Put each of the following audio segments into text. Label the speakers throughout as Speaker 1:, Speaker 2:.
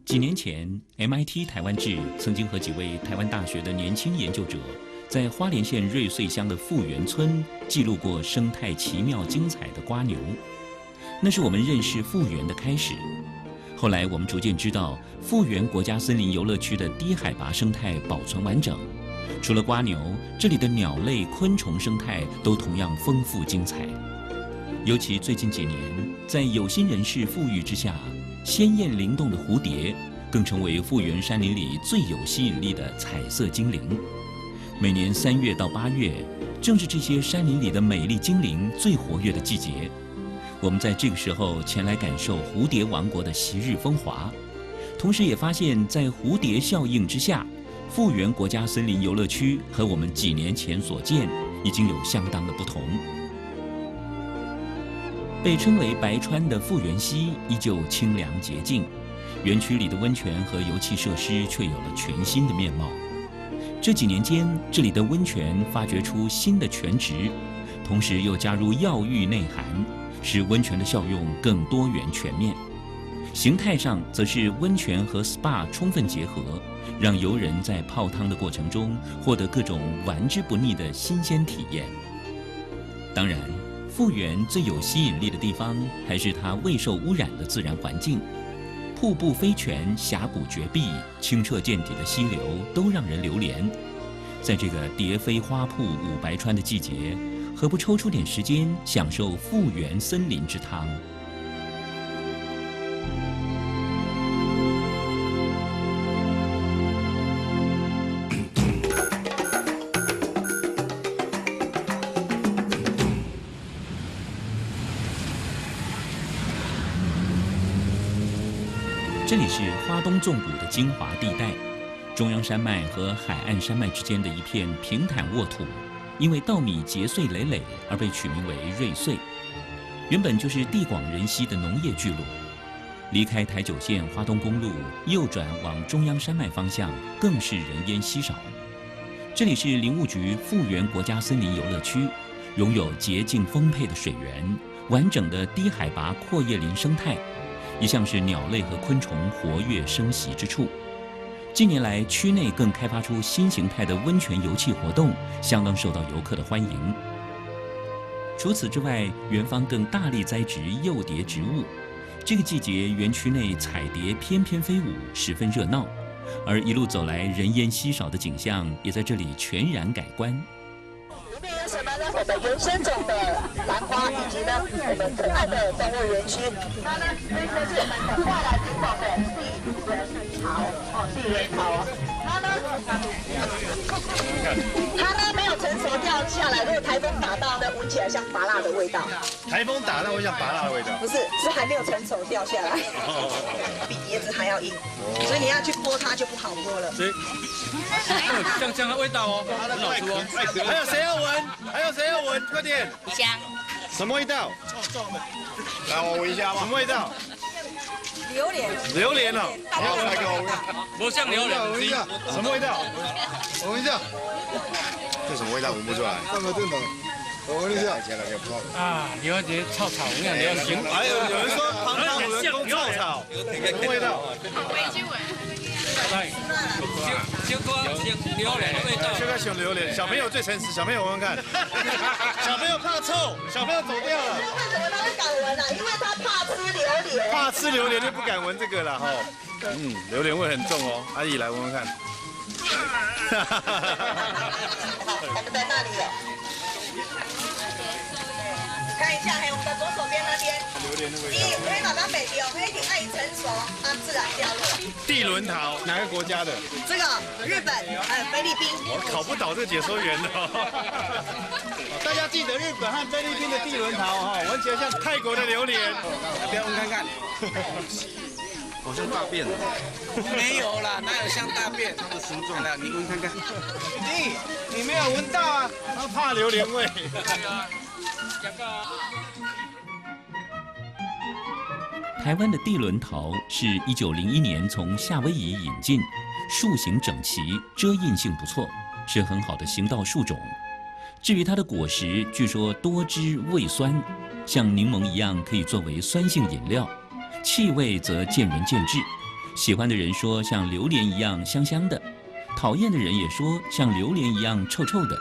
Speaker 1: 几年前 ，MIT 台湾志曾经和几位台湾大学的年轻研究者，在花莲县瑞穗乡的富源村记录过生态奇妙精彩的瓜牛，那是我们认识富源的开始。后来我们逐渐知道，富源国家森林游乐区的低海拔生态保存完整，除了瓜牛，这里的鸟类、昆虫生态都同样丰富精彩。尤其最近几年，在有心人士富裕之下，鲜艳灵动的蝴蝶更成为富源山林里最有吸引力的彩色精灵。每年3月到8月，正是这些山林里的美丽精灵最活跃的季节。我们在这个时候前来感受蝴蝶王国的昔日风华，同时也发现，在蝴蝶效应之下，富源国家森林游乐区和我们几年前所见已经有相当的不同。被称为白川的富源溪依旧清凉洁净，园区里的温泉和游憩设施却有了全新的面貌。这几年间，这里的温泉发掘出新的泉质，同时又加入药浴内涵，使温泉的效用更多元全面。形态上则是温泉和 SPA 充分结合，让游人在泡汤的过程中获得各种玩之不腻的新鲜体验。当然，富源最有吸引力的地方还是它未受污染的自然环境，瀑布飞泉、峡谷绝壁、清澈见底的溪流都让人流连。在这个蝶飞花瀑舞白川的季节，何不抽出点时间享受富源森林之汤？这里是花东纵谷的精华地带，中央山脉和海岸山脉之间的一片平坦沃土，因为稻米结穗累累而被取名为瑞穗。原本就是地广人稀的农业聚落，离开台九线花东公路右转往中央山脉方向，更是人烟稀少。这里是林务局富源国家森林游乐区，拥有洁净丰沛的水源，完整的低海拔阔叶林生态，一向是鸟类和昆虫活跃生息之处。近年来，区内更开发出新形态的温泉游憩活动，相当受到游客的欢迎。除此之外，园方更大力栽植幼蝶植物。这个季节，园区内彩蝶翩翩飞舞，十分热闹。而一路走来，人烟稀少的景象也在这里全然改观。
Speaker 2: 里面有什么呢？我们原生种的兰花，以及呢我们可爱的动物园区。它呢，这是我们很外来品种的地缘桃哦，地缘桃哦。它呢没有成熟掉下来，如果台风打到呢，闻起来像拔辣的味道。
Speaker 3: 台风打到会像拔辣的味道？
Speaker 2: 不是，是还没有成熟掉下来，比椰子还要硬，所以你要去剥它就不好剥了。
Speaker 3: 所以，像的味道哦，很好吃哦。还有谁要闻？还有谁要闻？快点！
Speaker 4: 香。
Speaker 3: 什么味道？臭的。来，我闻一下吧。什么味道？
Speaker 2: 榴莲。
Speaker 3: 榴莲哦。
Speaker 2: 好，
Speaker 3: 来给我闻。不像榴莲。闻一下。什么味道？我闻一下。这什么味道？闻不出来。这么正的。我闻一下。
Speaker 5: 啊，有点臭草，我讲你要行。
Speaker 3: 还有人说堂堂五人公臭草，什么味道？
Speaker 4: 好回去闻。
Speaker 5: 来，就说榴莲的味道。
Speaker 3: 就在选榴莲，小朋友最诚实，小朋友闻闻看。小朋友怕臭，小朋友走掉了。
Speaker 2: 为什么他会敢闻啊？因为他怕吃榴莲。
Speaker 3: 怕吃榴莲就不敢闻这个了哈。榴莲味很重哦。阿姨来闻闻看。
Speaker 2: 我们在那里有。看一下，还有我们的左手边那边。可以把它北掉，可以挺爱成熟，它自然掉落。
Speaker 3: 地轮桃哪个国家的？
Speaker 2: 这个日本，菲律宾。
Speaker 3: 我考不倒这解说员的。大家记
Speaker 4: 本和菲律宾的地轮桃哈，闻起来像泰国的榴莲。要不要闻看看？
Speaker 3: 好像大便。
Speaker 4: 没有啦，哪有像大便？它的形状的，你闻看看。你没有闻到啊？他怕榴莲味。
Speaker 1: 台湾的地轮桃是1901年从夏威夷引进，树形整齐，遮荫性不错，是很好的行道树种。至于它的果实，据说多汁味酸，像柠檬一样可以作为酸性饮料，气味则见仁见智。喜欢的人说像榴莲一样香香的，讨厌的人也说像榴莲一样臭臭的。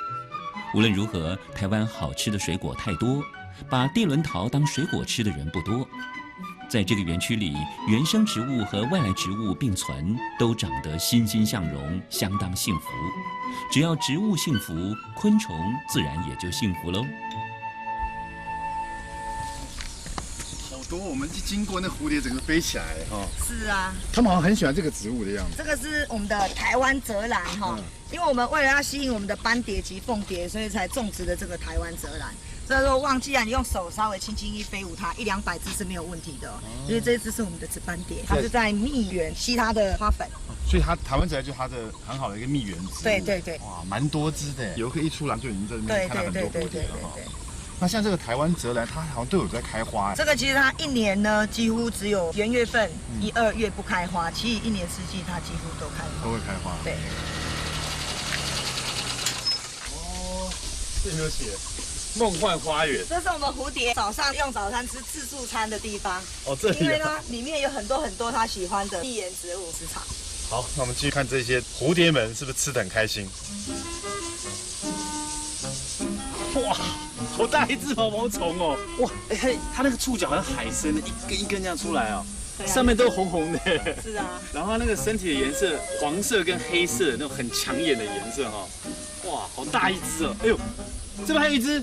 Speaker 1: 无论如何，台湾好吃的水果太多，把地轮桃当水果吃的人不多。在这个园区里，原生植物和外来植物并存，都长得欣欣向荣，相当幸福。只要植物幸福，昆虫自然也就幸福喽。
Speaker 3: 好多，我们一经过那蝴蝶整个飞起来哈。
Speaker 2: 是啊，
Speaker 3: 他们好像很喜欢这个植物的样子。
Speaker 2: 这个是我们的台湾泽兰哈，因为我们为了要吸引我们的斑蝶及凤蝶，所以才种植的这个台湾泽兰。所以说忘记啊，你用手稍微轻轻一飞舞它，100-200只是没有问题的、因为这一只是我们的紫斑蝶，它是在蜜源吸它的花粉，
Speaker 3: 所以它台湾泽兰就是它的很好的一个蜜源植物。
Speaker 2: 对对对。
Speaker 3: 哇，蛮多汁的，游客一出来就已经在那边看到很多蝴蝶了哈。那像这个台湾泽兰，它好像都有在开花。
Speaker 2: 这个其实它一年呢，几乎只有元月份1、2月不开花，其余一年四季它几乎都开花。
Speaker 3: 都会开花。
Speaker 2: 对。
Speaker 4: 哦，这有写梦幻花园。
Speaker 2: 这是我们蝴蝶早上用早餐吃自助餐的地方。
Speaker 4: 哦，这里、
Speaker 2: 因为呢，里面有很多它喜欢的蜜源植物市场。
Speaker 3: 好，那我们继续看这些蝴蝶们是不是吃得很开心？
Speaker 4: 哇，好大一只毛毛虫哦！哇，它那个触角好像海参，一根一根这样出来哦。上面都红红的。
Speaker 2: 是啊。
Speaker 4: 然后它那个身体的颜色，黄色跟黑色那种很抢眼的颜色哈。哇，好大一只哦！哎呦，这边还有一只。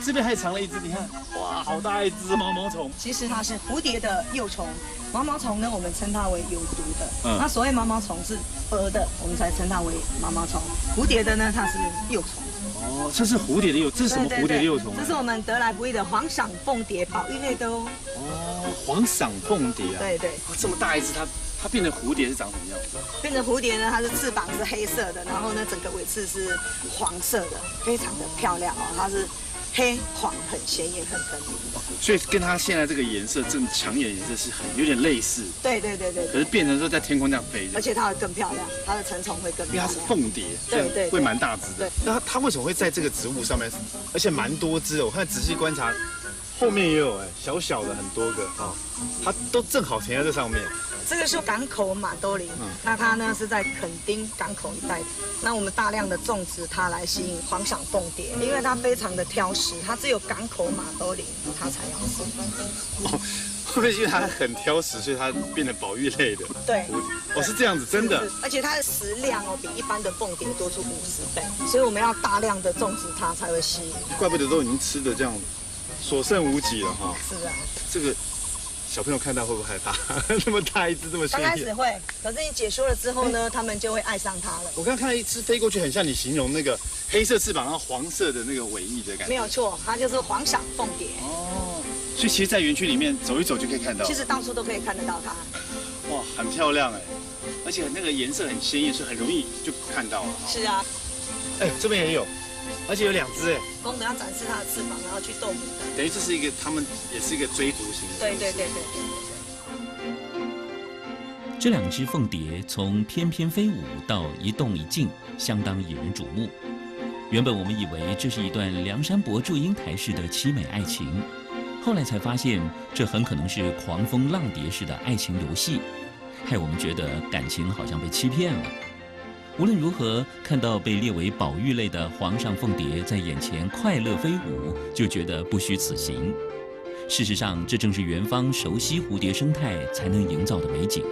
Speaker 4: 这边还藏了一只，你看，哇，好大一只毛毛虫。
Speaker 2: 其实它是蝴蝶的幼虫，毛毛虫呢，我们称它为有毒的。那所谓毛毛虫是蛾的，我们才称它为毛毛虫。蝴蝶的呢，它是幼虫。
Speaker 4: 哦，这是蝴蝶的幼，这是什么蝴蝶的幼虫？
Speaker 2: 这是我们得来不易的黄裳凤蝶，保育类的哦。
Speaker 4: 哦，黄裳凤蝶啊。
Speaker 2: 对对。
Speaker 4: 这么大一只，它变成蝴蝶是长什么样？
Speaker 2: 变成蝴蝶呢，它的翅膀是黑色的，然后呢，整个尾刺是黄色的，非常的漂亮哦。它是黑黄很显眼，很分明。
Speaker 4: 所以跟它现在这个颜色正抢眼颜色是有点类似。
Speaker 2: 对对对对。
Speaker 4: 可是变成说在天空这样飞，
Speaker 2: 而且它会更漂亮，它的成虫会更漂亮。
Speaker 4: 因为它是凤蝶，
Speaker 2: 对对，
Speaker 4: 会蛮大只的。
Speaker 3: 那它为什么会在这个植物上面？而且蛮多只的，我看仔细观察，后面也有小小的很多个啊，它都正好停在这上面。
Speaker 2: 这个是港口马兜铃，那它呢是在垦丁港口一带，那我们大量的种植它来吸引黄裳凤蝶，因为它非常的挑食，它只有港口马兜铃它才要吃。
Speaker 3: 哦，会不会因为它很挑食，所以它变成保育类的？
Speaker 2: 对，
Speaker 3: 哦是这样子，真的。
Speaker 2: 而且它的食量哦比一般的凤蝶多出50倍，所以我们要大量的种植它才会吸引。
Speaker 3: 怪不得都已经吃的这样所剩无几了哈。
Speaker 2: 是啊。
Speaker 3: 这个。小朋友看到会不会害怕？那么大一只，这么鲜艳。
Speaker 2: 刚开始会，可是你解说了之后呢，他们就会爱上它了。
Speaker 3: 我刚刚看到一只飞过去，很像你形容那个黑色翅膀，然后黄色的那个尾翼的感觉。
Speaker 2: 没有错，它就是黄裳凤蝶。
Speaker 4: 哦，所以其实，在园区里面走一走就可以看到。
Speaker 2: 其实到处都可以看得到它。
Speaker 4: 哇，很漂亮哎，而且那个颜色很鲜艳，所以很容易就看到了。
Speaker 2: 是啊。
Speaker 3: 哎，这边也有。而且有2只哎，
Speaker 2: 公的要展示它的翅膀，然后去斗母的。
Speaker 4: 等于这是一个，他们也是一个追逐型的。
Speaker 2: 对对对对。
Speaker 1: 这2只凤蝶从翩翩飞舞到一动一静，相当引人瞩目。原本我们以为这是一段梁山伯祝英台式的凄美爱情，后来才发现这很可能是狂风浪蝶式的爱情游戏，害我们觉得感情好像被欺骗了。无论如何，看到被列为保育类的黄裳凤蝶在眼前快乐飞舞，就觉得不虚此行。事实上，这正是园方熟悉蝴蝶生态才能营造的美景。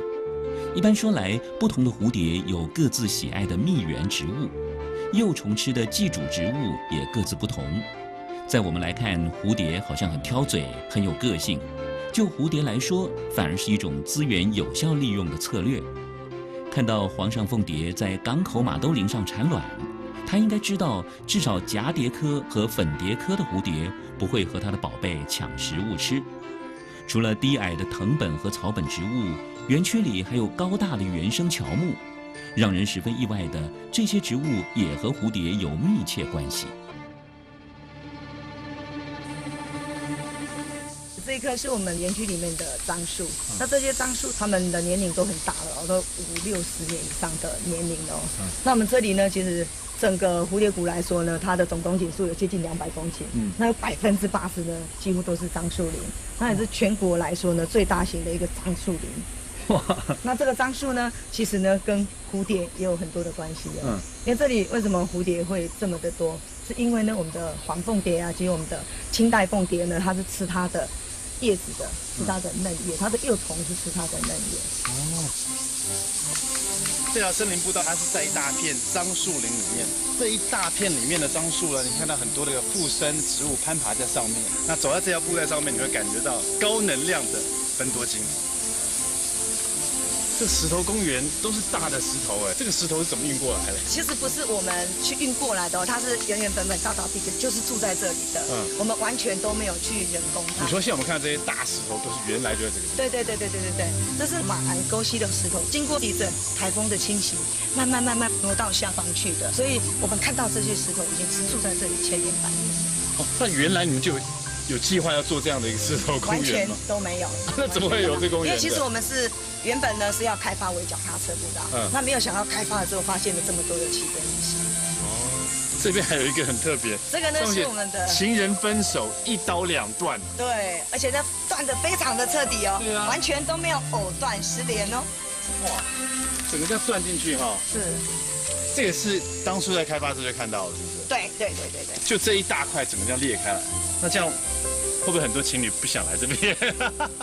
Speaker 1: 一般说来，不同的蝴蝶有各自喜爱的蜜源植物，幼虫吃的寄主植物也各自不同。在我们来看，蝴蝶好像很挑嘴，很有个性。就蝴蝶来说，反而是一种资源有效利用的策略。看到黄裳凤蝶在港口马兜铃上产卵，他应该知道，至少蛱蝶科和粉蝶科的蝴蝶不会和他的宝贝抢食物吃。除了低矮的藤本和草本植物，园区里还有高大的原生乔木。让人十分意外的，这些植物也和蝴蝶有密切关系。
Speaker 6: 这一棵是我们园区里面的樟树，那这些樟树它们的年龄都很大了，都50-60年以上的年龄了。那我们这里呢，其实整个蝴蝶谷来说呢，它的总公顷数有接近200公顷，那有80%呢几乎都是樟树林，那也是全国来说呢最大型的一个樟树林。哇，那这个樟树呢，其实呢跟蝴蝶也有很多的关系哦。因为这里为什么蝴蝶会这么的多，是因为呢我们的黄凤蝶啊，及我们的清代凤蝶呢，它是吃它的叶子的，吃它的嫩叶，它的幼虫是吃它的嫩叶。哦，
Speaker 7: 这条森林步道它是在一大片樟树林里面，这一大片里面的樟树呢，你看到很多的附生植物攀爬在上面。那走在这条步道上面，你会感觉到高能量的芬多精。这石头公园都是大的石头哎，这个石头是怎么运过来的？
Speaker 6: 其实不是我们去运过来的哦，它是原原本本大地就是住在这里的。我们完全都没有去人工它。
Speaker 7: 你说像我们看这些大石头，都是原来就在这个地方。
Speaker 6: 对，这是马鞍沟溪的石头，经过地震、台风的侵袭，慢慢挪到下方去的。所以我们看到这些石头已经是住在这里千年百年。
Speaker 7: 哦，那原来你们就有计划要做这样的一个石头公园吗？
Speaker 6: 完全都没有。
Speaker 7: 那怎么会有这公园？
Speaker 6: 因为其实我们是原本呢是要开发为脚踏车步道，那没有想到开发了之后发现了这么多的奇珍异事。
Speaker 7: 哦，这边还有一个很特别，
Speaker 6: 这个呢是我们的
Speaker 7: 情人分手1刀2断。
Speaker 6: 对，而且呢断得非常的彻底哦，完全都没有藕断丝连哦。
Speaker 7: 哇，整个这样断进去哈。
Speaker 6: 是。
Speaker 7: 这个是当初在开发时就看到了，是不是？
Speaker 6: 对。
Speaker 7: 就这一大块整个这样裂开来，那这样会不会很多情侣不想来这边？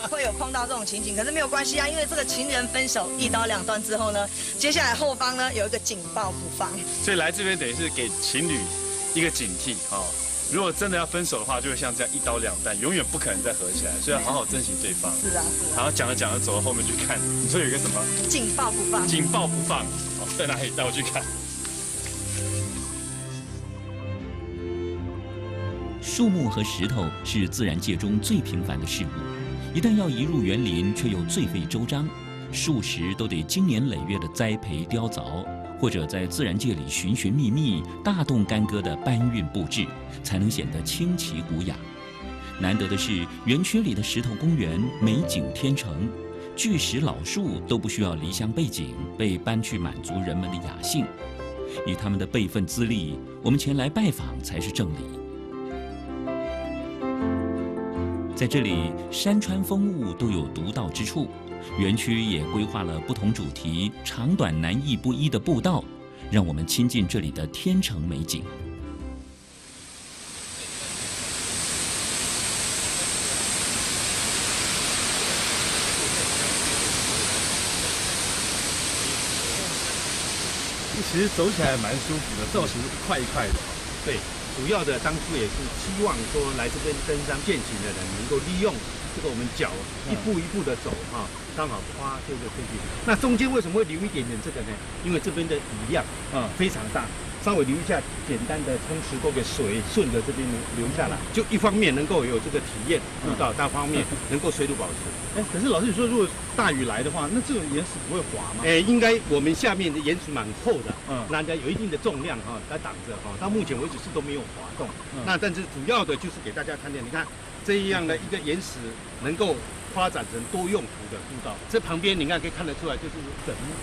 Speaker 6: 会有碰到这种情景，可是没有关系啊，因为这个情人分手1刀2断之后呢，接下来后方呢有一个警报不放，
Speaker 7: 所以来这边等于是给情侣一个警惕哦。如果真的要分手的话，就会像这样1刀2断，永远不可能再合起来，所以要好好珍惜对方。
Speaker 6: 是啊。
Speaker 7: 然后讲着走到后面去看，你说有一个什么？
Speaker 6: 警报不放。
Speaker 7: 警报不放，哦，在哪里？带我去看。
Speaker 1: 树木和石头是自然界中最平凡的事物，一旦要移入园林，却又最费周章，数十都得经年累月的栽培雕凿，或者在自然界里寻寻觅觅，大动干戈的搬运布置，才能显得清奇古雅。难得的是，园区里的石头公园美景天成，巨石老树都不需要离乡背井，被搬去满足人们的雅兴。以他们的辈分资历，我们前来拜访才是正理。在这里，山川风物都有独到之处，园区也规划了不同主题、长短难易不一的步道，让我们亲近这里的天成美景。
Speaker 8: 其实走起来蛮舒服的，造型一块一块的。对，主要的当初也是希望说来这边登山健行的人能够利用这个我们脚一步一步的走哈，刚好花这个飞去。那中间为什么会留一点点这个呢？因为这边的雨量非常大，稍微留一下简单的冲石沟给水顺着这边流下来，就一方面能够有这个体验步道，大方面能够水土保持。可是老师你说如果大雨来的话，那这种岩石不会滑吗？应该我们下面的岩石蛮厚的，那有一定的重量来挡着到目前为止是都没有滑动。那但是主要的就是给大家看见，你看这样的一个岩石能够发展成多用途的步道。这旁边你看可以看得出来，就是枕木，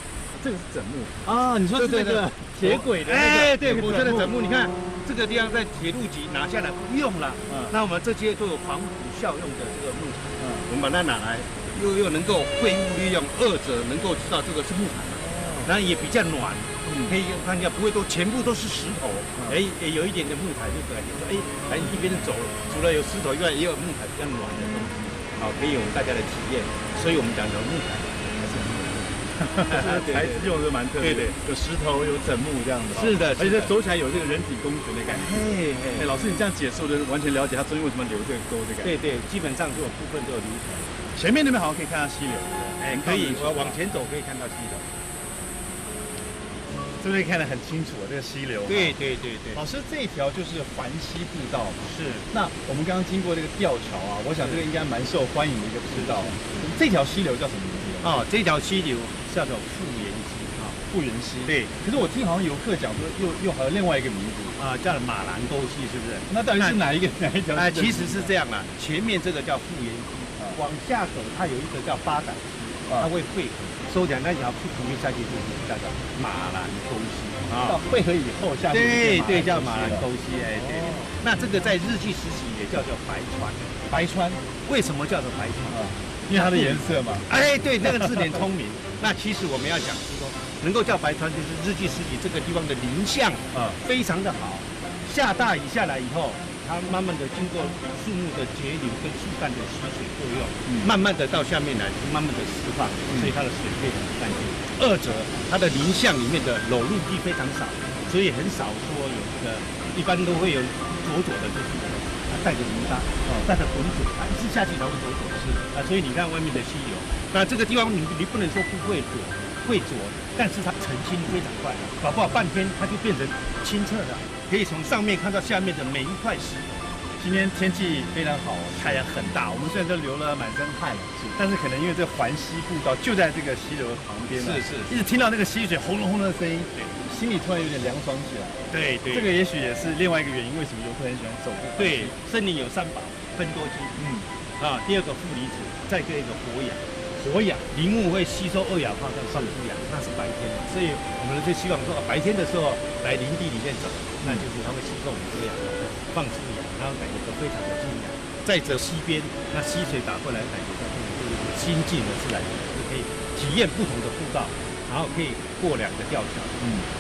Speaker 8: 这个是枕木啊。你说这个铁轨的那个，对，火车的枕木，你看这个地方在铁路局拿下来不用了，那我们这些都有防腐效用的这个木材，我们把它拿来，又能够废物利用，二者能够知道这个是木材嘛，然后也比较暖，可以看一下不会都全部都是石头，也有一点点木材，就感觉说，来一边走，除了有石头以外，也有木材比较暖的东西，可以有大家的体验，所以我们讲的木材还是很有用。
Speaker 9: 材质用的蛮特别，对，有石头，有枕木这样子。
Speaker 8: 是的，
Speaker 9: 而且走起来有这个人体工学的感觉。老师，你这样解释，我就完全了解它中间为什么留这个沟的感觉。
Speaker 8: 对，基本上就有部分都有留起来。
Speaker 9: 前面那边好像可以看到溪流，
Speaker 8: 可以，我往前走可以看到溪流。
Speaker 7: 是不是看得很清楚这个溪流？
Speaker 8: 对。
Speaker 7: 老师，这一条就是环溪步道。是。那我们刚刚经过这个吊桥啊，我想这个应该蛮受欢迎的一个步道。这条溪流叫什么名字？
Speaker 8: 哦，这条溪流叫做富源溪啊，
Speaker 7: 富源溪。
Speaker 8: 对。
Speaker 7: 可是我听好像游客讲说，又还有另外一个名字
Speaker 8: 啊，叫马兰沟溪，是不是？
Speaker 7: 那到底是哪一条？
Speaker 8: 其实是这样啦，前面这个叫富源溪，往下走它有一个叫发展溪，它会汇合。收起来那条铺面下去就是叫做马兰沟溪
Speaker 7: 啊，汇合以后下
Speaker 8: 去对叫马兰沟溪哎对。那这个在日据时期也叫做白川，
Speaker 7: 白川
Speaker 8: 为什么叫做白川啊？
Speaker 7: 因为它的颜色嘛。
Speaker 8: 哎对，那个字典聪明。那其实我们要讲是说，能够叫白川，就是日据时期这个地方的林相非常的好，下大雨下来以后。它慢慢的经过树木的结流跟树干的吸水作用，慢慢的到下面来，慢慢的释放，所以它的水非常干净。二者它的林相里面的裸露地非常少，所以很少说有这个，一般都会有浊的，就是带着泥巴，带着浑水，一直下去才会浊是啊，所以你看外面的溪流，那这个地方你不能说不会浊，但是它澄清非常快，搞不好半天它就变成清澈的。可以从上面看到下面的每一块石头。
Speaker 7: 今天天气非常好，太阳很大，我们虽然都流了满身汗了，但是可能因为这环溪步道就在这个溪流旁边嘛，
Speaker 8: 是，
Speaker 7: 一直听到那个溪水轰隆轰隆的声音，心里突然有点凉爽起来。
Speaker 8: 对，
Speaker 7: 这个也许也是另外一个原因，为什么游客很喜欢走这个。
Speaker 8: 对，森林有三宝，芬多精，第二个负离子，再一个活氧。林木会吸收二氧化碳放出氧，那是白天的，所以我们就希望说，白天的时候来林地里面走，那就是它会吸收我们二氧化碳放出氧，然后感觉都非常的清凉。再者溪边，那溪水打过来，感觉到心静的自然，就可以体验不同的步道，然后可以过2个吊桥，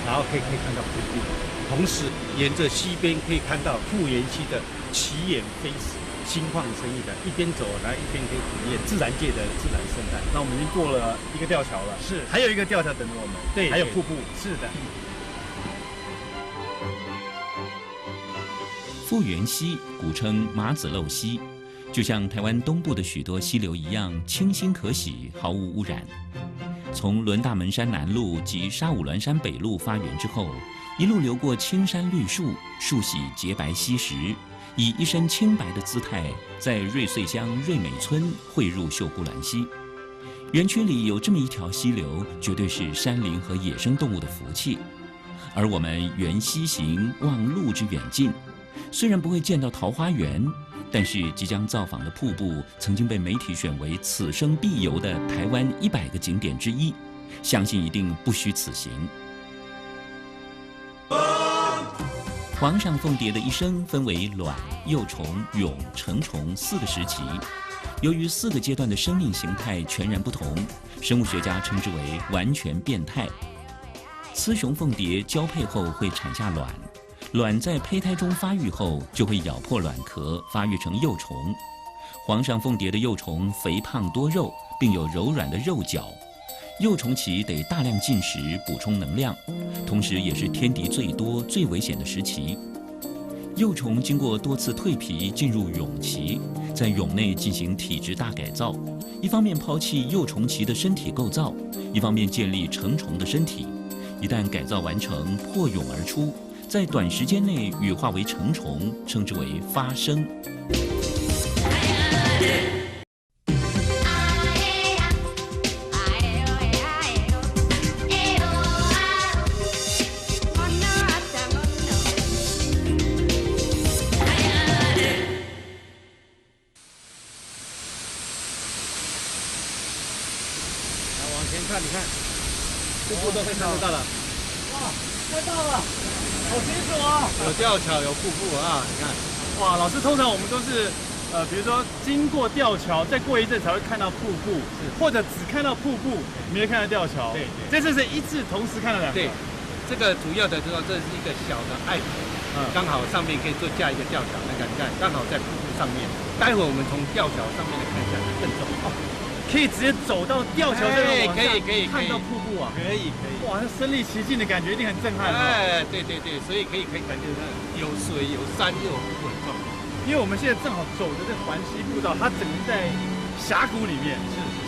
Speaker 8: 然后可以看到瀑布，同时沿着溪边可以看到富源溪的奇岩飞石。心旷神怡的，一边走来一边可以体验自然界的自然生态。
Speaker 7: 那我们已经过了一个吊桥了，
Speaker 8: 是，
Speaker 7: 还有一个吊桥等着我们，
Speaker 8: 对，
Speaker 7: 还有瀑布，
Speaker 8: 是的。
Speaker 1: 富源溪古称马子漏溪，就像台湾东部的许多溪流一样，清新可喜，毫无污染。从伦大门山南路及沙五峦山北路发源之后，一路流过青山绿树，漱洗洁白溪石。以一身清白的姿态，在瑞穗乡瑞美村汇入秀姑峦溪。园区里有这么一条溪流，绝对是山林和野生动物的福气。而我们沿溪行，望路之远近，虽然不会见到桃花源，但是即将造访的瀑布，曾经被媒体选为此生必游的台湾100个景点之一，相信一定不虚此行。皇上凤蝶的一生分为卵、幼虫、蛹、成虫4个时期。由于4个阶段的生命形态全然不同，生物学家称之为完全变态。雌雄凤蝶交配后会产下卵，卵在胚胎中发育后就会咬破卵壳，发育成幼虫。皇上凤蝶的幼虫肥胖多肉，并有柔软的肉角。幼虫期得大量进食补充能量，同时也是天敌最多、最危险的时期。幼虫经过多次蜕皮进入蛹期，在蛹内进行体质大改造，一方面抛弃幼虫期的身体构造，一方面建立成虫的身体。一旦改造完成，破蛹而出，在短时间内羽化为成虫，称之为发生。
Speaker 8: 你看，瀑布都可以看得到了。
Speaker 7: 哇，看到了，好清楚啊！
Speaker 8: 有吊桥，有瀑布啊！你看，
Speaker 7: 哇，老师，通常我们都是，比如说经过吊桥，再过一阵才会看到瀑布，或者只看到瀑布，没有看到吊桥。
Speaker 8: 对，
Speaker 7: 这次是一次同时看到2个。
Speaker 8: 对，这个主要的这是一个小的爱河，刚好上面可以架一个吊桥，你看，刚好在瀑布上面。待会我们从吊桥上面来看一下，更重要。
Speaker 7: 可以直接走到吊桥这边，
Speaker 8: 可以
Speaker 7: 看到瀑布啊！
Speaker 8: 可以。
Speaker 7: 哇，那身临其境的感觉一定很震撼。
Speaker 8: 哎，对，所以可以感觉到有水有山又有瀑布很壮。
Speaker 7: 因为我们现在正好走的这环溪步道，它整个在
Speaker 9: 峡谷里面，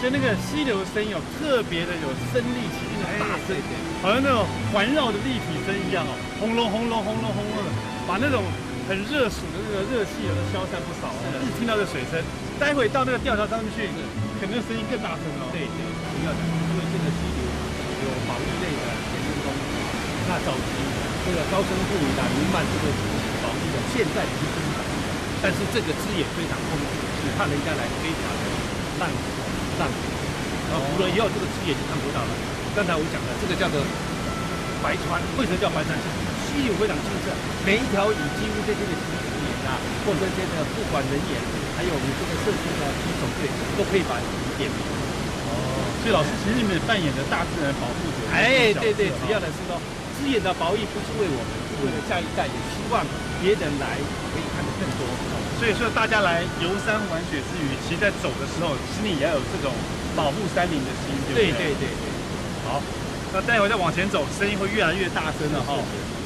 Speaker 9: 所以那个溪流声音特别的有身临其境的大声，好像那种环绕的立体声一样轰隆轰隆轰隆轰隆的，把那种很热暑的那个热气都消散不少一直听到这水声，待会到那个吊桥上面去，可能声音更大声对，不要讲，因为这个溪流有保育类的前面功能，那早期这个高山护理弥漫这个保育的，现在已经不是，但是这个枝也非常丰富，只怕人家来非法的浪捕，然后捕了以后这个枝也就看不到了。刚才我讲的这个叫做白川，为什么叫白川？溪流非常清澈，每一条鱼几乎这些的巡视员啊，或者这些的不管人员，还有我们这个社区的鱼总队，都可以把鱼点名。所以老师其实你们扮演的大自然保护者。对，主要的是说，枝叶的保育不是为我们，是为了下一代，也希望别人来可以看得更多。所以说，大家来游山玩水之余，其实在走的时候，心里也要有这种保护山林的心，对不对？对。好，那待会再往前走，声音会越来越大声了哈，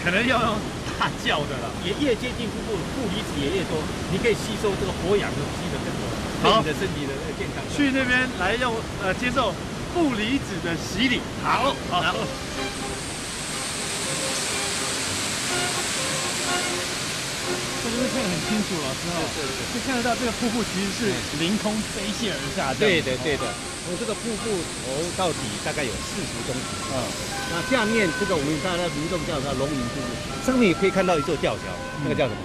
Speaker 9: 可能要用大叫的了。也越接近瀑布，负离子也越多，你可以吸收这个活氧都吸得更多，对你的身体的健康。去那边来用接受负离子的洗礼。好。这边看得很清楚，老师就看得到这个瀑布其实是凌空飞泻而下。对的。从这个瀑布头到底大概有40公尺。那下面这个我们大家民众叫它龙吟瀑布，上面也可以看到一座吊桥，那个叫什么？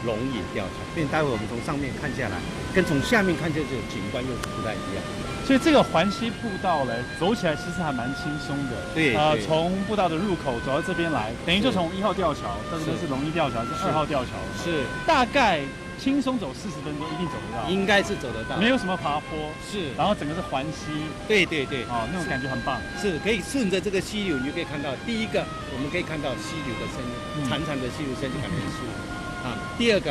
Speaker 9: 龙吟吊桥。所以待会我们从上面看下来，跟从下面看这种景观又不太一样。所以这个环溪步道呢，走起来其实还蛮轻松的。对，从步道的入口走到这边来，等于就从1号吊桥到这边是龙吟吊桥，是2号吊桥。是，大概轻松走40分钟，一定走得到。应该是走得到，没有什么爬坡。是，然后整个是环溪。对，那种感觉很棒。是，可以顺着这个溪流，你就可以看到，第一个我们可以看到溪流的声音，潺潺的溪流声就感觉很舒服。第二个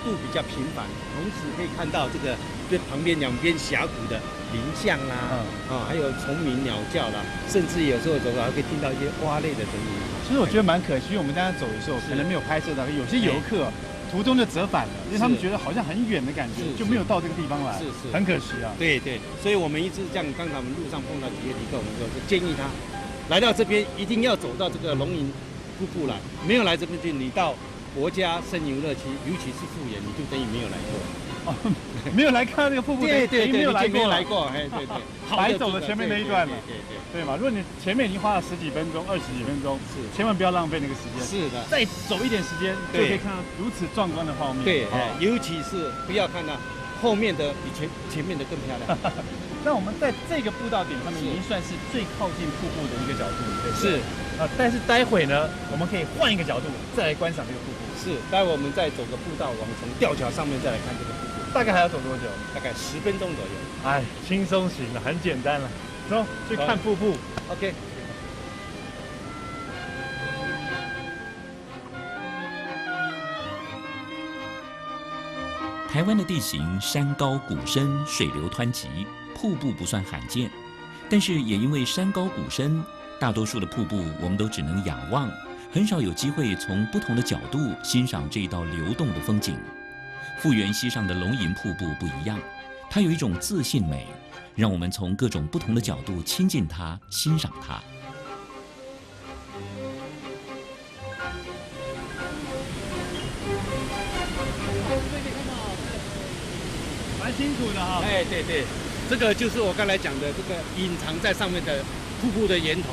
Speaker 9: 路比较平凡，同时可以看到这个对旁边两边峡谷的林相啦，还有虫鸣鸟叫啦，甚至有时候走还可以听到一些蛙类的声音。其实我觉得蛮可惜，因为我们刚才走的时候可能没有拍摄到，有些游客途中就折返了，因为他们觉得好像很远的感觉，就没有到这个地方来，很可惜啊。对，所以我们一直这样，刚才我们路上碰到几个旅客，我们就建议他来到这边一定要走到这个龙吟瀑布来，没有来这边就你到国家森林游乐区，尤其是富源，你就等于没有来过。没有来看那个瀑布，对，没有来过，对，白走了前面那一段了，对嘛？如果你前面已经花了10几分钟、20几分钟，千万不要浪费那个时间。是的，再走一点时间，就可以看到如此壮观的画面。对，尤其是不要看到后面的比前面的更漂亮。那我们在这个步道点上面已经算是最靠近瀑布的一个角度，对不对？是但是待会呢，我们可以换一个角度再来观赏这个瀑布。是，待会我们再走个步道，从吊桥上面再来看这个瀑布。大概还要走多久？大概10分钟左右。哎，轻松行了，很简单了。走，去看瀑布。OK。
Speaker 1: 台湾的地形山高谷深，水流湍急，瀑布不算罕见，但是也因为山高谷深，大多数的瀑布我们都只能仰望，很少有机会从不同的角度欣赏这一道流动的风景。富源溪上的龙吟瀑布不一样，它有一种自信美，让我们从各种不同的角度亲近它，欣赏它。
Speaker 9: 蛮辛苦的哈。
Speaker 8: 对，这个就是我刚才讲的这个隐藏在上面的瀑布的源头。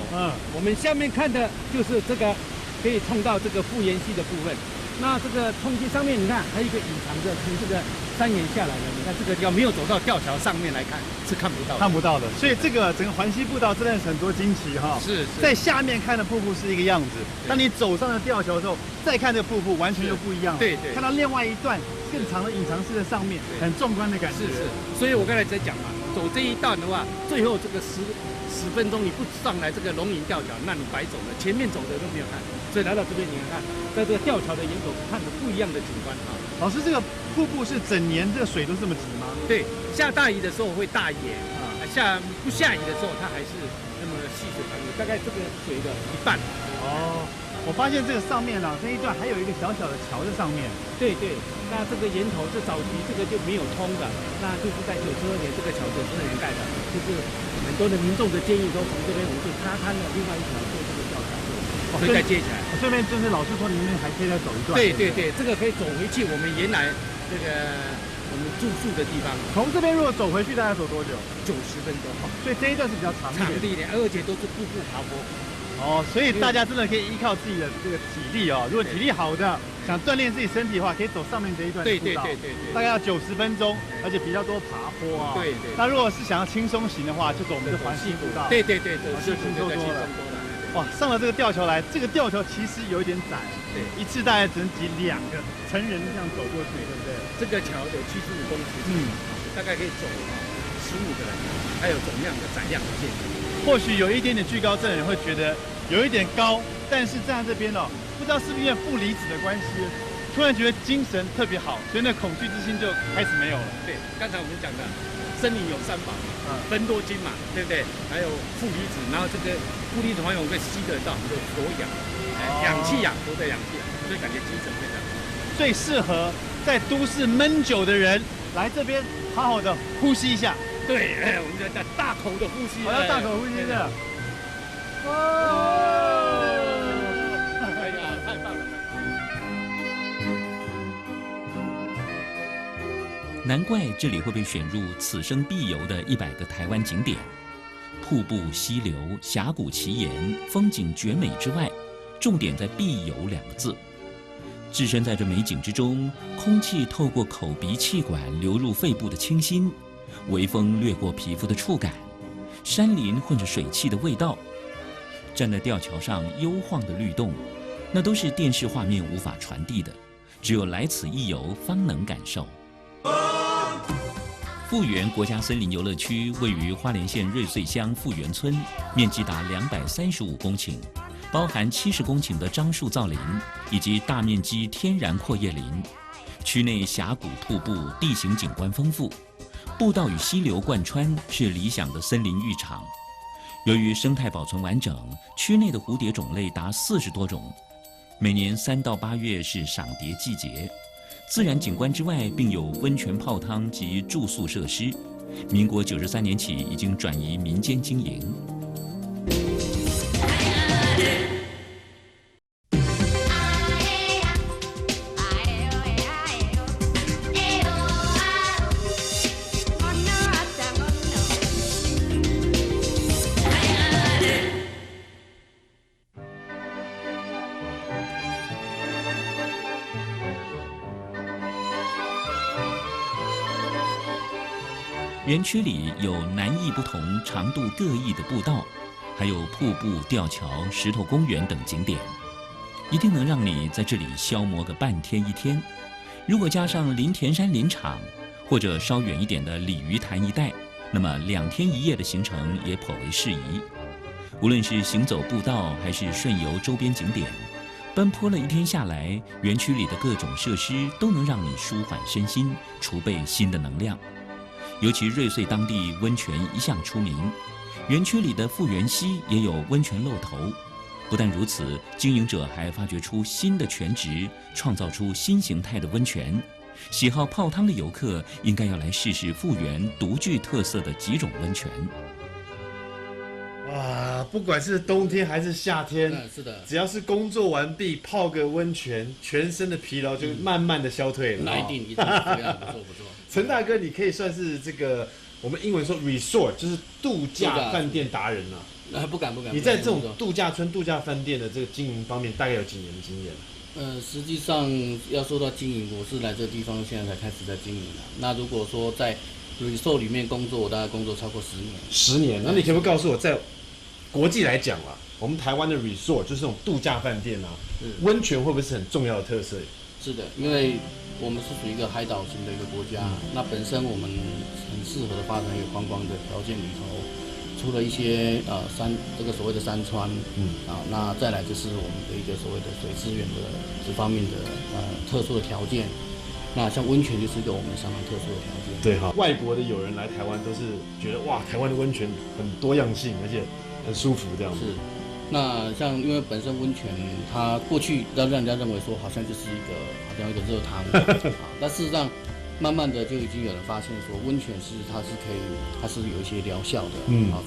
Speaker 8: 我们下面看的就是这个可以冲到这个富源溪的部分。那这个冲击上面，你看还有一个隐藏着从这个山岩下来的，你看这个要没有走到吊桥上面来看是看不到的。所以这个整个环溪步道真的是很多惊奇哈。是，在下面看的瀑布是一个样子，当你走上了吊桥之后，再看这个瀑布完全就不一样了。对，看到另外一段更长的隐藏式在上面，很壮观的感觉。是，所以我刚才在讲嘛，走这一段的话，最后这个10分钟你不上来这个龙吟吊桥，那你白走了，前面走的都没有看。所以来到这边，你看，在这个吊桥的沿口看着不一样的景观啊。老师，这个瀑布是整年这个水都这么急吗？对，下大雨的时候会大淹不下雨的时候，它还是那么细水长流，大概这个水的一半。
Speaker 9: 我发现这个上面啊，这一段还有一个小小的桥在上面。对对，那这个沿头这早期这个就没有通的，那就是在92年这个桥92年盖的，就是很多的民众的建议说，从这边我们就沙滩的另外一条做这个吊桥，所以再接起来。顺便就是老师说，里面还可以再走一段。对对对，这个可以走回去我们原来这个我们住宿的地方。从这边如果走回去，大概走多久？90分钟。所以这一段是比较长的一点，而且都是步步爬坡。哦，所以大家真的可以依靠自己的这个体力哦。如果体力好的，想锻炼自己身体的话，可以走上面这一段步道。对，大概要90分钟，而且比较多爬坡啊。对。那如果是想要轻松型的话，就走我们的环西步道。对，就轻松多了。哇，上了这个吊桥来，这个吊桥其实有一点窄，对，一次大概只能挤2个成人这样走过去，对不对？这个桥有75公尺，大概可以走15个人，还有总量的载量的限制。或许有一点点惧高症的人会觉得有一点高，但是站在这边哦，不知道是不是因为负离子的关系，突然觉得精神特别好，所以那恐惧之心就开始没有了。对，刚才我们讲的，森林有3宝，芬多精嘛，对不对？还有负离子，然后这个负离子环境我们可以吸得到，就所氧，氧气呀，都在氧气啊，所以感觉精神非常好。最适合在都市闷久的人来这边好好的呼吸一下。对，我们叫大口的呼吸，要大口呼吸的。哎呀，太棒了！
Speaker 1: 难怪这里会被选入此生必游的100个台湾景点。瀑布、溪流、峡谷奇岩，风景绝美之外，重点在必游2个字。置身在这美景之中，空气透过口鼻气管流入肺部的清新。微风掠过皮肤的触感，山林混着水汽的味道，站在吊桥上幽晃的律动，那都是电视画面无法传递的，只有来此一游方能感受。富源国家森林游乐区位于花莲县瑞穗乡富源村，面积达235公顷，包含70公顷的樟树造林以及大面积天然阔叶林。区内峡谷、瀑布，地形景观丰富。步道与溪流贯穿，是理想的森林浴场。由于生态保存完整，区内的蝴蝶种类达40多种。每年3到8月是赏蝶季节。自然景观之外，并有温泉泡汤及住宿设施。民国93年起已经转移民间经营。园区里有南异不同、长度各异的步道，还有瀑布、吊桥、石头公园等景点，一定能让你在这里消磨个半天1天。如果加上林田山林场，或者稍远一点的鲤鱼潭一带，那么2天1夜的行程也颇为适宜。无论是行走步道，还是顺游周边景点，奔波了1天下来，园区里的各种设施都能让你舒缓身心，储备新的能量。尤其瑞穗当地温泉一向出名，园区里的富源溪也有温泉露头。不但如此，经营者还发掘出新的泉质，创造出新形态的温泉。喜好泡汤的游客应该要来试试富源独具特色的几种温泉。
Speaker 3: 哇，不管是冬天还是夏天，
Speaker 9: 是的，
Speaker 3: 只要是工作完毕，泡个温泉，全身的疲劳就慢慢的消退了。
Speaker 9: 一定，不错。
Speaker 3: 陈大哥，你可以算是这个我们英文说 resort， 就是度假饭店达人啊。
Speaker 9: 不敢。
Speaker 3: 你在这种度假村、度假饭店的这个经营方面，大概有几年的经验？
Speaker 9: 实际上要说到经营，我是来这地方现在才开始在经营的。那如果说在 resort 里面工作，我大概工作超过10年。10年？
Speaker 3: 那你可不可以告诉我，在国际来讲啊，我们台湾的 resort 就是这种度假饭店啊，温泉会不会是很重要的特色？
Speaker 9: 是的，因为我们是属于一个海岛型的一个国家，那本身我们很适合的发展一个观光的条件里头，除了一些这个所谓的山川，那再来就是我们的一个所谓的水资源的这方面的特殊的条件。那像温泉就是一个我们相当特殊的条件。
Speaker 3: 对哈，外国的友人来台湾都是觉得哇，台湾的温泉很多样性，而且很舒服这样子。是。
Speaker 9: 那像因为本身温泉，它过去让人家认为说好像就是好像一个热汤，但事实上，慢慢的就已经有人发现说，温泉它是有一些疗效的，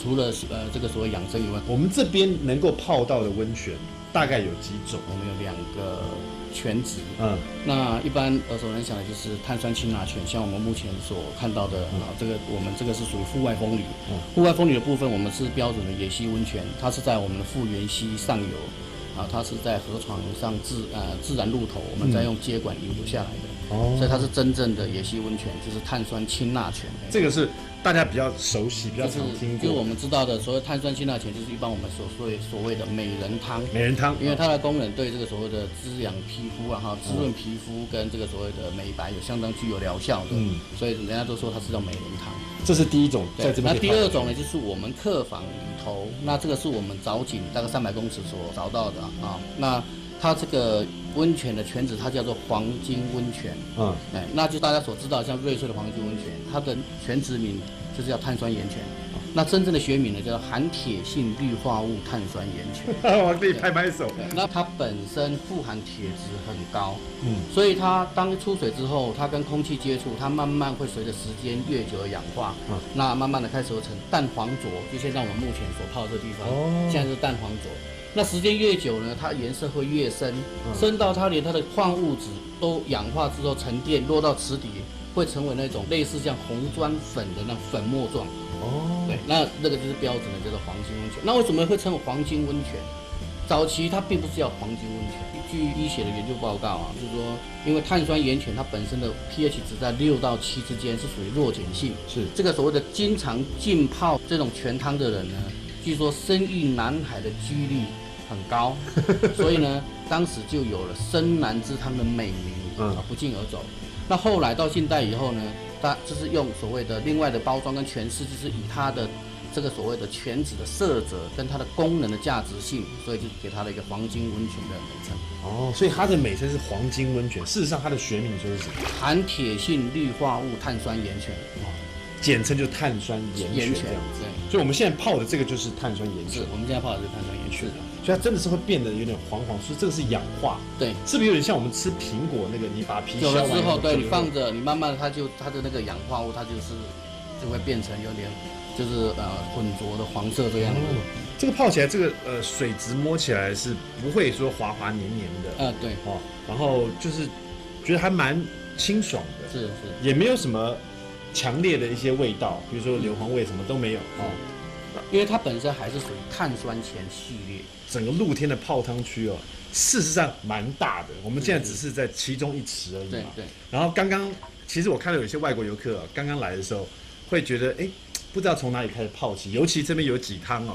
Speaker 9: 除了这个所谓养生以外，
Speaker 10: 我们这边能够泡到的温泉大概有几种？
Speaker 9: 我们有2个泉质，那一般耳熟能详的就是碳酸氢钠泉，像我们目前所看到的我们这个是属于户外风吕，户外风吕的部分我们是标准的野溪温泉，它是在我们的富源溪上游，它是在河床上自然路头，我们再用接管引流下来的，所以它是真正的野溪温泉，就是碳酸氢钠泉。
Speaker 10: 这个是大家比较熟悉、比较常听过。
Speaker 9: 就是我们知道的所谓碳酸氢钠泉，就是一般我们所谓的美人汤。
Speaker 10: 美人汤，
Speaker 9: 因为它的功能对这个所谓的滋养皮肤滋润皮肤跟这个所谓的美白有相当具有疗效的。所以人家都说它是叫美人汤。
Speaker 10: 这是第一种，在这边。
Speaker 9: 那第2种呢，就是我们客房里头，那这个是我们藻井大概300公尺所凿到的那它这个温泉的泉质，它叫做黄金温泉。那就大家所知道，像瑞穗的黄金温泉，它的泉质名就是叫碳酸盐泉。那真正的学名呢，叫含铁性氯化物碳酸盐泉。
Speaker 10: 我可以拍拍手。
Speaker 9: 那它本身富含铁质很高，所以它当出水之后，它跟空气接触，它慢慢会随着时间越久而氧化，那慢慢的开始会成淡黄浊，就现在我们目前所泡的这个地方，现在是淡黄浊。那时间越久呢，它颜色会越深，深到它连它的矿物质都氧化之后沉淀落到池底，会成为那种类似像红砖粉的那种粉末状。对，那这个就是标准的叫做黄金温泉。那为什么会称为黄金温泉？早期它并不是叫黄金温泉，据医学的研究报告就是说，因为碳酸盐泉它本身的 pH 值在6到7之间，是属于弱碱性。是这个所谓的经常浸泡这种泉汤的人呢，据说生育男孩的几率很高，所以呢，当时就有了生男之汤的美名，不胫而走。那后来到近代以后呢，它就是用所谓的另外的包装跟诠释，就是以它的这个所谓的泉质的色泽跟它的功能的价值性，所以就给它了一个黄金温泉的美称。
Speaker 10: 所以它的美称是黄金温泉，事实上它的学名就是什么？
Speaker 9: 含铁性氯化物碳酸盐泉。
Speaker 10: 简称就碳酸盐泉这样子，所以我们现在泡的这个就是碳酸盐泉。
Speaker 9: 我们现在泡的是碳酸盐泉，
Speaker 10: 所以它真的是会变得有点黄黄，所以这个是氧化。
Speaker 9: 对，
Speaker 10: 是不是有点像我们吃苹果那个，你把皮
Speaker 9: 久了之后，对你放着，你慢慢的它的那个氧化物，它就会变成有点就是浑浊的黄色这样子。
Speaker 10: 这个泡起来，这个水质摸起来是不会说滑滑黏黏的。
Speaker 9: 对
Speaker 10: 然后就是觉得还蛮清爽的，
Speaker 9: 是，
Speaker 10: 也没有什么强烈的一些味道，比如说硫磺味什么都没有
Speaker 9: 因为它本身还是属于碳酸泉系列。
Speaker 10: 整个露天的泡汤区事实上蛮大的，我们现在只是在其中一池而已嘛。对。然后其实我看到有些外国游客刚刚来的时候，会觉得不知道从哪里开始泡起，尤其这边有几汤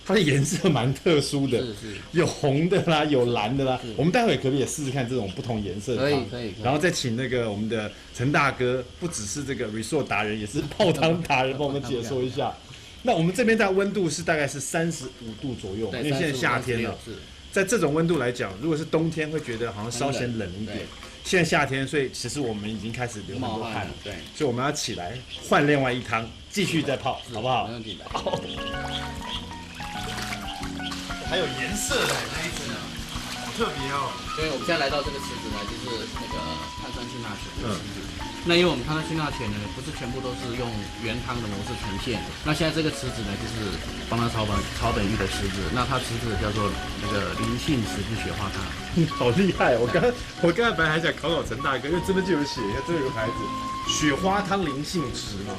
Speaker 10: 它的颜色蛮特殊的，是有红的啦，有蓝的啦。我们待会可不可以也试试看这种不同颜色的汤？可以。然后再请那个我们的陈大哥，不只是这个 resort 达人，也是泡汤达人，帮我们解说一下。那我们这边的温度是大概是35度左右，因为现在夏天了。在这种温度来讲，如果是冬天会觉得好像稍显冷一点。现在夏天，所以其实我们已经开始流很多汗了。对，所以我们要起来换另外一汤，继续再泡，好不好？没问题的。好。还有颜色的这一支呢，好特别哦。
Speaker 9: 所以我们现在来到这个池子呢，就是那个碳酸氢钠泉的池子。那因为我们碳酸氢钠泉呢，不是全部都是用原汤的模式呈现。那现在这个池子呢，就是帮它草本浴的池子。那它池子叫做那个灵性石之雪花汤。
Speaker 10: 好厉害！我刚才本来还想考陈大哥，因为这边就有写，你看这有个牌子，雪花汤灵性池嘛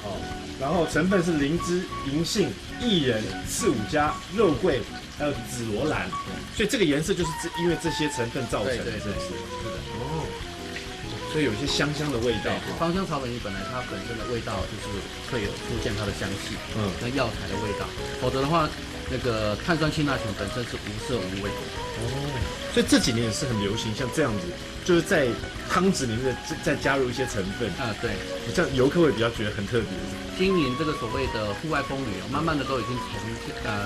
Speaker 10: 然后成分是灵芝、银杏、薏仁、刺五加、肉桂。还有紫罗兰，所以这个颜色就是因为这些成分造成的，是的。所以有一些香香的味道。
Speaker 9: 芳香草本浴本来它本身的味道就是会有出现它的香气，跟药材的味道。否则的话，那个碳酸氢钠泉本身是无色无味。
Speaker 10: 所以这几年也是很流行，像这样子，就是在汤汁里面再加入一些成分。
Speaker 9: 对，
Speaker 10: 这样游客会比较觉得很特别。
Speaker 9: 经营这个所谓的户外风旅，慢慢的都已经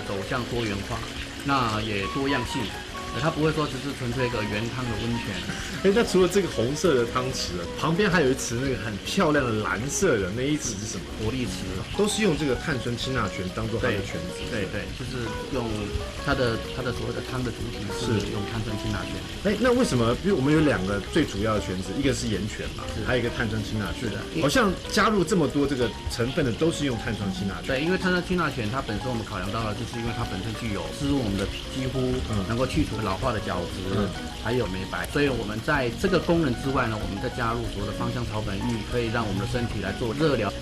Speaker 9: 走向多元化，那也多样性。它不会说只是纯粹一个原汤的温泉。
Speaker 10: 哎，那除了这个红色的汤匙，旁边还有一池那个很漂亮的蓝色的那一池是什么？
Speaker 9: 活力池，
Speaker 10: 都是用这个碳酸氢钠泉当做它的泉质。
Speaker 9: 对，就是用它的所谓的汤的主体是用碳酸氢钠泉。
Speaker 10: 哎，那为什么？因为我们有2个最主要的泉质，一个是盐泉嘛，还有一个碳酸氢钠泉。好像加入这么多这个成分的都是用碳酸氢钠泉。
Speaker 9: 对，因为碳酸氢钠泉它本身我们考量到了，就是因为它本身具有滋润我们的肌肤，能够去除老化的角质，还有美白。所以我们在这个功能之外呢，我们再加入所有的芳香草本浴，可以让我们的身体来做热疗，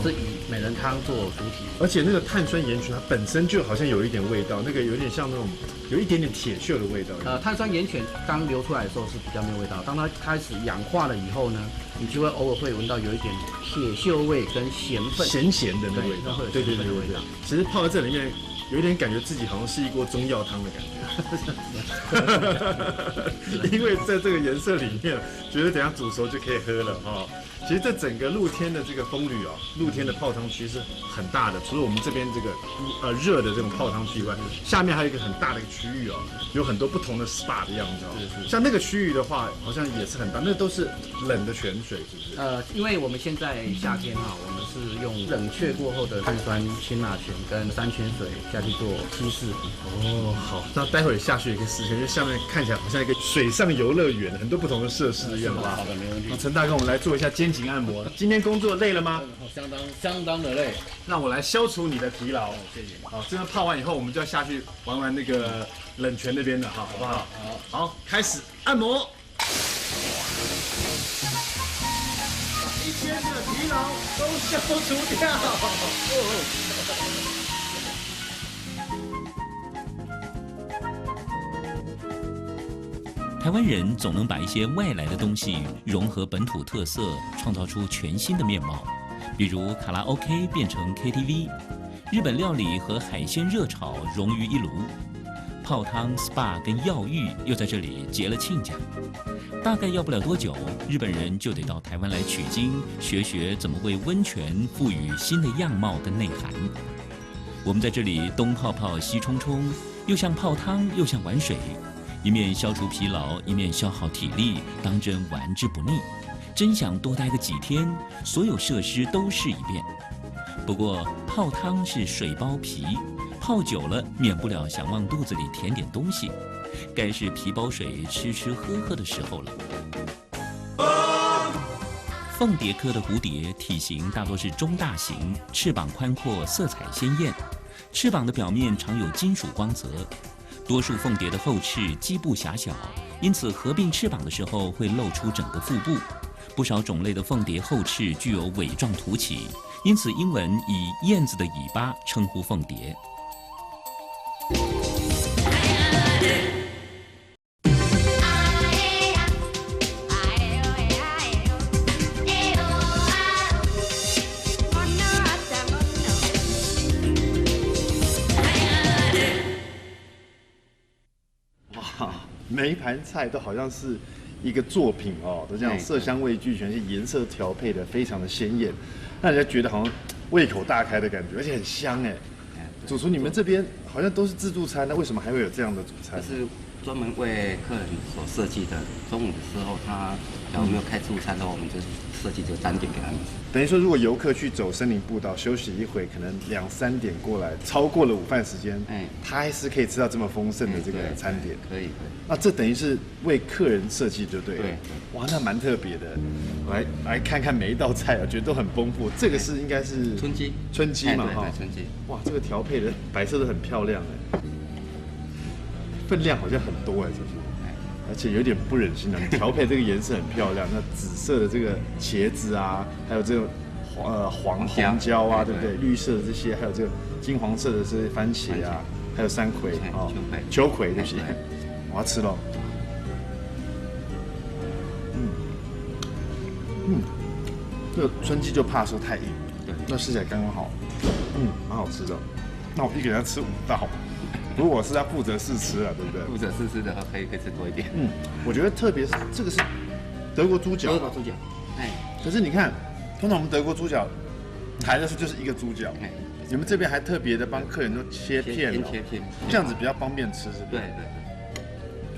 Speaker 9: 是以美人汤做主体。
Speaker 10: 而且那个碳酸盐泉它本身就好像有一点味道，那个有点像那种有一点点铁锈的味道。
Speaker 9: 碳酸盐泉刚流出来的时候是比较没有味道，当它开始氧化了以后呢，你就会偶尔会闻到有一点铁锈味跟咸分，
Speaker 10: 咸的那个味道。对。其实泡在这里面，有一点感觉自己好像是一锅中药汤的感觉。因为在这个颜色里面，觉得等下煮熟就可以喝了哈。其实这整个露天的这个风吕露天的泡汤区是很大的，除了我们这边这个热的这种泡汤区以外，下面还有一个很大的一个区域有很多不同的 SPA 的样子像那个区域的话，好像也是很大，那都是冷的泉水，是不是？
Speaker 9: 因为我们现在夏天我们是用冷却过后的碳酸氢钠泉跟山泉水下去做稀释。
Speaker 10: 好，那待会儿下去也可以试一下，因为下面看起来好像一个水上游乐园，很多不同的设施一样，好吧？
Speaker 9: 好的，没问题。
Speaker 10: 那陈大哥，我们来做一下肩颈按摩。今天工作累了吗？
Speaker 9: 相当的累。
Speaker 10: 让我来消除你的疲劳。
Speaker 9: 谢谢。
Speaker 10: 好，这边泡完以后，我们就要下去玩那个冷泉那边的，好不好？好，开始按摩。一天的疲劳都消除掉。
Speaker 1: 台湾人总能把一些外来的东西融合本土特色，创造出全新的面貌。比如卡拉 OK 变成 KTV， 日本料理和海鲜热炒融于一炉，泡汤、SPA 跟药浴又在这里结了亲家。大概要不了多久，日本人就得到台湾来取经，学怎么为温泉赋予新的样貌跟内涵。我们在这里东泡泡西冲冲，又像泡汤又像玩水，一面消除疲劳，一面消耗体力，当真玩之不腻。真想多待个几天，所有设施都试一遍。不过泡汤是水包皮，泡久了免不了想往肚子里填点东西，该是皮包水吃喝的时候了。凤蝶科的蝴蝶体型大多是中大型，翅膀宽阔，色彩鲜艳，翅膀的表面常有金属光泽。多数凤蝶的后翅基部狭小，因此合并翅膀的时候会露出整个腹部。不少种类的凤蝶后翅具有尾状突起，因此英文以燕子的尾巴称呼凤蝶。
Speaker 7: 哇，每一盘菜都好像是一个作品都这样色香味俱全，颜色调配的非常的鲜艳，让人家觉得好像胃口大开的感觉，而且很香哎。主厨，你们这边好像都是自助餐，那为什么还会有这样的主餐？
Speaker 11: 是专门为客人所设计的。中午的时候，他假如没有开自助餐的话，我们就设计这个单点给他们。
Speaker 7: 等于说，如果游客去走森林步道休息一会，可能2、3点过来，超过了午饭时间，他还是可以吃到这么丰盛的这个餐点。
Speaker 11: 可以。
Speaker 7: 那这等于是为客人设计，就对了。对。哇，那蛮特别的。来看看每一道菜，我觉得都很丰富。这个是应该是
Speaker 11: 春鸡嘛
Speaker 7: 哈。
Speaker 11: 对，春鸡。
Speaker 7: 哇，这个调配的摆设都很漂亮哎，分量好像很多哎，这是。而且有点不忍心调配这个颜色很漂亮，那紫色的这个茄子啊，还有这个红椒啊，对不对？绿色的这些，还有这个金黄色的这些番茄啊，还有山葵秋葵这些，我要吃了。这个春鸡就怕说太硬，对，那吃起来刚刚好，蛮好吃的。那我一个人要吃5道。如果我是要负责试吃啊，对不对？
Speaker 11: 负责试吃的话，可以吃多一点。
Speaker 7: 我觉得特别是这个是德国猪脚。德国猪脚。可是你看，通常我们德国猪脚抬的时候就是一个猪脚，你们这边还特别的帮客人都切片，这样子比较方便吃，是不是？
Speaker 11: 对。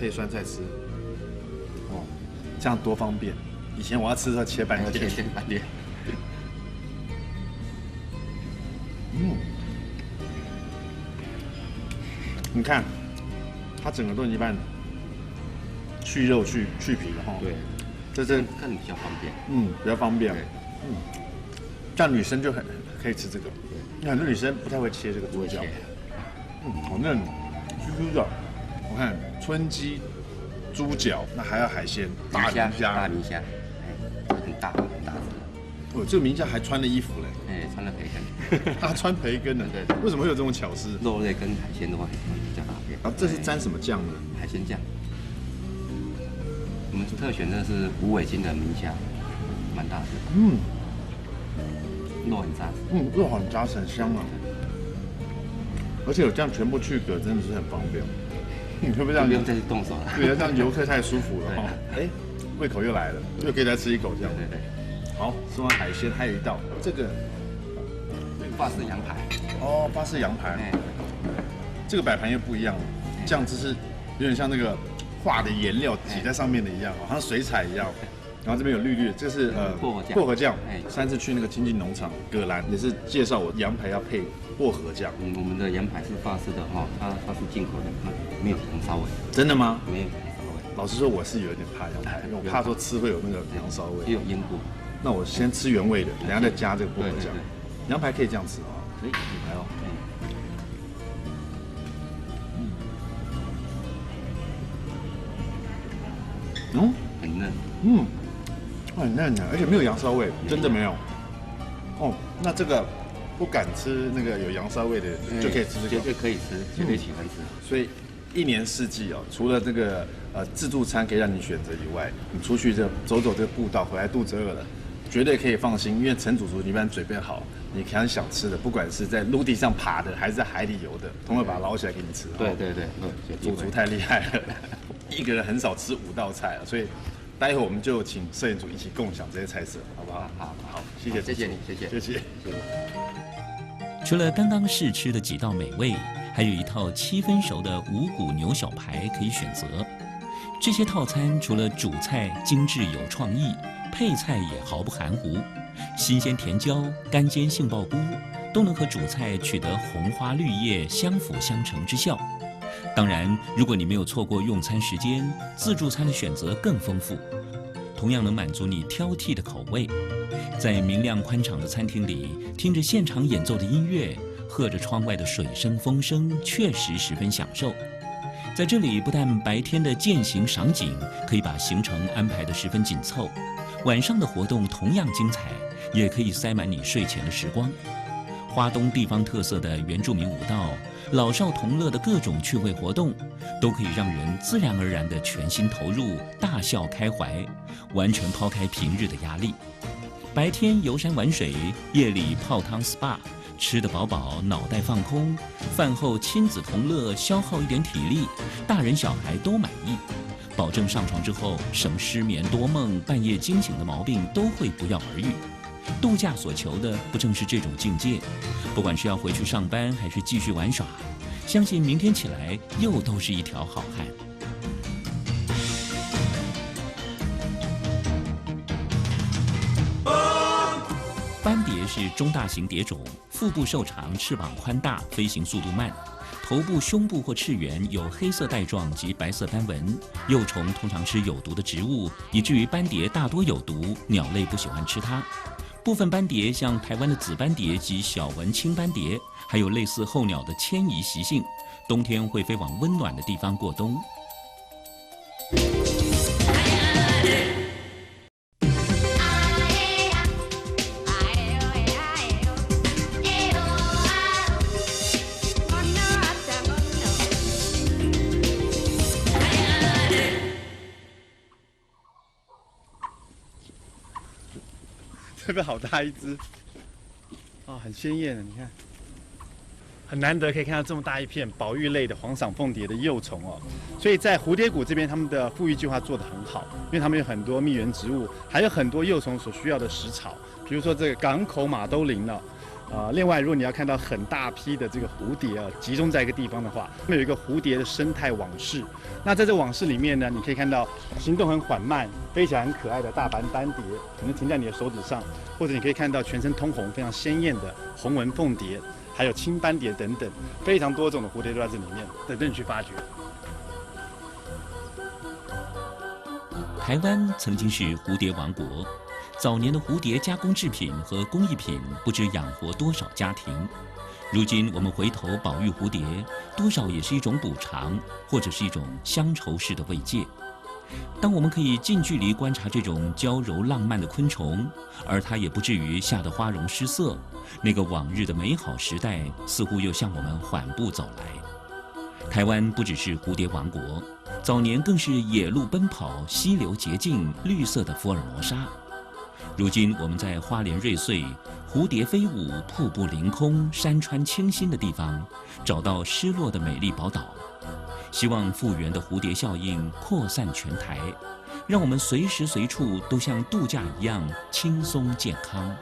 Speaker 10: 配酸菜吃，哦，这样多方便。以前我要吃的时候切半片，
Speaker 11: 切半片。
Speaker 10: 你看，它整个都一半去肉去皮了哈。
Speaker 11: 对，
Speaker 10: 这
Speaker 11: 更比较方便。
Speaker 10: 比较方便。像女生就很可以吃这个，很多女生不太会切这个猪脚。好嫩，Q 的。我看春鸡、猪脚，那还要海鲜，大明虾，很大只。哦，这个明虾还穿了衣服嘞。
Speaker 11: 穿了培根。
Speaker 10: 他穿培根的，对。为什么会有这种巧思？
Speaker 11: 肉类跟海鲜的话比较搭配。
Speaker 10: 然后这是沾什么酱呢？
Speaker 11: 海鲜酱。我们特选的是无尾筋的明虾，蛮大只。肉很扎实。
Speaker 10: 肉很扎实，很香啊。而且有这样全部去壳，真的是很方便。你会不会这样？
Speaker 11: 不用再去动手了。
Speaker 10: 对，这样游客太舒服了哈。胃口又来了，又可以再吃一口这样。
Speaker 11: 对。
Speaker 10: 好，吃完海鲜，还有一道这个
Speaker 11: 法式羊排。
Speaker 10: 哦，法式羊排。这个摆盘又不一样了，酱汁是有点像那个画的颜料挤在上面的一样，好像水彩一样。然后这边有绿绿的，这是薄荷酱。上次去那个亲近农场，葛兰也是介绍我羊排要配薄荷酱。
Speaker 11: 我们的羊排是法式的哈，它是进口的，它没有羊骚味。
Speaker 10: 真的吗？
Speaker 11: 没有羊骚味。
Speaker 10: 老实说，我是有点怕羊排，因为我怕说吃会有那个羊骚味。
Speaker 11: 也有腌过。
Speaker 10: 那我先吃原味的，等下再加这个薄荷酱。羊排可以这样吃啊？
Speaker 11: 可以，来哦。很嫩。
Speaker 10: 很嫩的，而且没有羊骚味，真的没有。哦，那这个不敢吃那个有羊骚味的就可以吃这个，
Speaker 11: 绝对可以吃，绝对喜欢吃。
Speaker 10: 所以一年四季哦，除了这个自助餐可以让你选择以外，你出去这走这个步道，回来肚子饿了，绝对可以放心，因为陈主厨一般嘴变好，你看想吃的，不管是在陆地上爬的还是在海里游的，统会把它捞起来给你吃。
Speaker 11: 对，
Speaker 10: 主厨太厉害了，一个人很少吃5道菜了，所以。待会我们就请摄影组一起共享这些菜色，好不好？好，谢谢你，谢谢。
Speaker 1: 除了刚刚试吃的几道美味，还有一套7分熟的五谷牛小排可以选择。这些套餐除了主菜精致有创意，配菜也毫不含糊，新鲜甜椒、干煎杏鲍菇都能和主菜取得红花绿叶相辅相成之效。当然，如果你没有错过用餐时间，自助餐的选择更丰富，同样能满足你挑剔的口味。在明亮宽敞的餐厅里，听着现场演奏的音乐，喝着窗外的水声风声，确实十分享受。在这里，不但白天的健行赏景可以把行程安排得十分紧凑，晚上的活动同样精彩，也可以塞满你睡前的时光。花东地方特色的原住民舞蹈，老少同乐的各种趣味活动，都可以让人自然而然地全心投入，大笑开怀，完全抛开平日的压力。白天游山玩水，夜里泡汤 SPA， 吃得饱饱，脑袋放空，饭后亲子同乐，消耗一点体力，大人小孩都满意，保证上床之后什么失眠多梦、半夜惊醒的毛病都会不药而愈。度假所求的不正是这种境界？不管是要回去上班还是继续玩耍，相信明天起来又都是一条好汉。斑蝶是中大型蝶种，腹部瘦长，翅膀宽大，飞行速度慢。头部、胸部或翅缘有黑色带状及白色斑纹。幼虫通常吃有毒的植物，以至于斑蝶大多有毒，鸟类不喜欢吃它。部分斑蝶，像台湾的紫斑蝶及小纹青斑蝶，还有类似候鸟的迁移习性，冬天会飞往温暖的地方过冬。
Speaker 7: 这边好大一只，哦，很鲜艳的，你看，很难得可以看到这么大一片保育类的黄裳凤蝶的幼虫哦。所以在蝴蝶谷这边，他们的复育计划做得很好，因为他们有很多蜜源植物，还有很多幼虫所需要的食草，比如说这个港口马兜铃呢，另外，如果你要看到很大批的这个蝴蝶啊，集中在一个地方的话，那有一个蝴蝶的生态网室。那在这网室里面呢，你可以看到行动很缓慢、飞起来很可爱的大斑斑蝶，可能停在你的手指上，或者你可以看到全身通红、非常鲜艳的红纹凤蝶，还有青斑蝶等等，非常多种的蝴蝶都在这里面，等着你去发掘。
Speaker 1: 台湾曾经是蝴蝶王国。早年的蝴蝶加工制品和工艺品不知养活多少家庭，如今我们回头保育蝴蝶，多少也是一种补偿，或者是一种乡愁式的慰藉。当我们可以近距离观察这种娇柔浪漫的昆虫，而它也不至于吓得花容失色，那个往日的美好时代似乎又向我们缓步走来。台湾不只是蝴蝶王国，早年更是野鹿奔跑、溪流洁净、绿色的福尔摩沙。如今我们在花莲瑞穗、蝴蝶飞舞、瀑布凌空、山川清新的地方，找到失落的美丽宝岛。希望复原的蝴蝶效应扩散全台，让我们随时随处都像度假一样轻松健康。